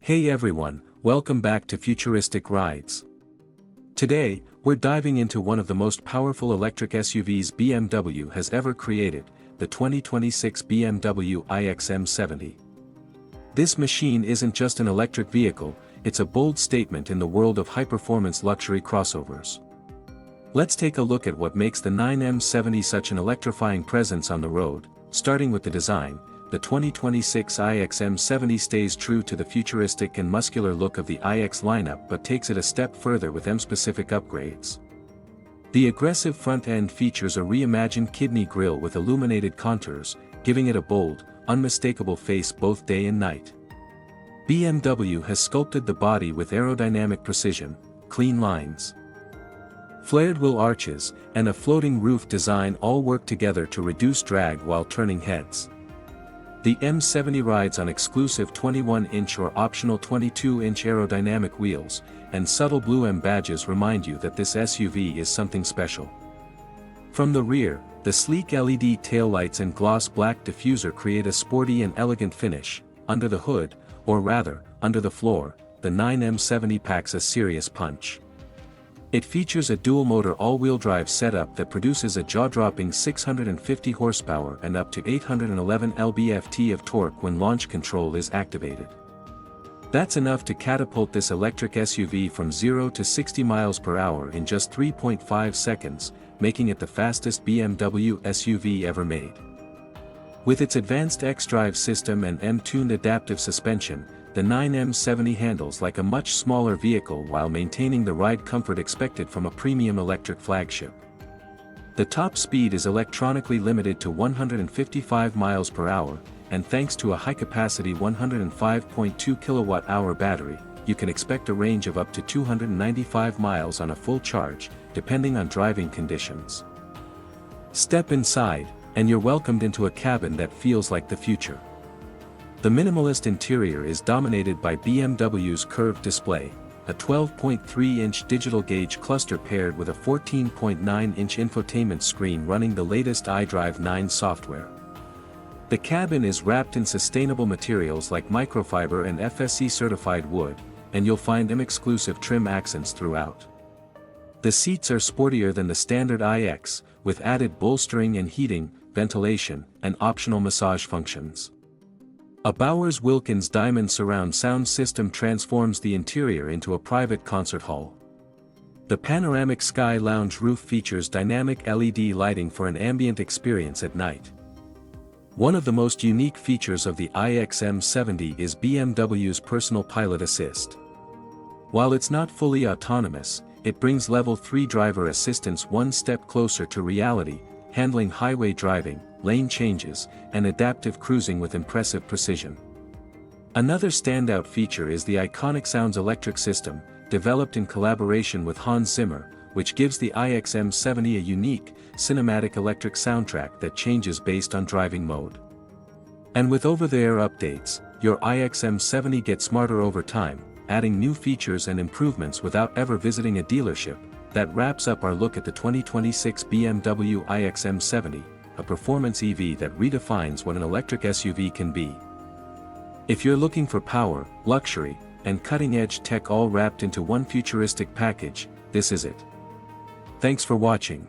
Hey everyone, welcome back to Futuristic Rides. Today, we're diving into one of the most powerful electric SUVs BMW has ever created, the 2026 BMW iX M70. This machine isn't just an electric vehicle, it's a bold statement in the world of high-performance luxury crossovers. Let's take a look at what makes the M70 such an electrifying presence on the road, starting with the design. The 2026 iX M70 stays true to the futuristic and muscular look of the iX lineup but takes it a step further with M-specific upgrades. The aggressive front end features a reimagined kidney grille with illuminated contours, giving it a bold, unmistakable face both day and night. BMW has sculpted the body with aerodynamic precision, clean lines, flared wheel arches, and a floating roof design all work together to reduce drag while turning heads. The M70 rides on exclusive 21-inch or optional 22-inch aerodynamic wheels, and subtle blue M badges remind you that this SUV is something special. From the rear, the sleek LED taillights and gloss black diffuser create a sporty and elegant finish. Under the hood, or rather, under the floor, the M70 packs a serious punch. It features a dual-motor all-wheel drive setup that produces a jaw-dropping 650 horsepower and up to 811 lb-ft of torque when launch control is activated. That's enough to catapult this electric SUV from 0 to 60 miles per hour in just 3.5 seconds, making it the fastest BMW SUV ever made. With its advanced xDrive system and M-tuned adaptive suspension, the M70 handles like a much smaller vehicle while maintaining the ride comfort expected from a premium electric flagship. The top speed is electronically limited to 155 miles per hour, and thanks to a high-capacity 105.2 kWh battery, you can expect a range of up to 295 miles on a full charge, depending on driving conditions. Step inside, and you're welcomed into a cabin that feels like the future. The minimalist interior is dominated by BMW's curved display, a 12.3-inch digital gauge cluster paired with a 14.9-inch infotainment screen running the latest iDrive 9 software. The cabin is wrapped in sustainable materials like microfiber and FSC-certified wood, and you'll find M-exclusive trim accents throughout. The seats are sportier than the standard iX, with added bolstering and heating, ventilation, and optional massage functions. A Bowers Wilkins diamond surround sound system transforms the interior into a private concert hall. The panoramic sky lounge roof features dynamic LED lighting for an ambient experience at night. One of the most unique features of the iX M70 is BMW's personal pilot assist. While it's not fully autonomous, it brings level 3 driver assistance one step closer to reality, handling highway driving, lane changes, and adaptive cruising with impressive precision. Another standout feature is the IconicSounds Electric system, developed in collaboration with Hans Zimmer, which gives the iX M70 a unique, cinematic electric soundtrack that changes based on driving mode. And with over-the-air updates, your iX M70 gets smarter over time, adding new features and improvements without ever visiting a dealership. That wraps up our look at the 2026 BMW iX M70, a performance EV that redefines what an electric SUV can be. If you're looking for power, luxury, and cutting-edge tech all wrapped into one futuristic package, this is it. Thanks for watching.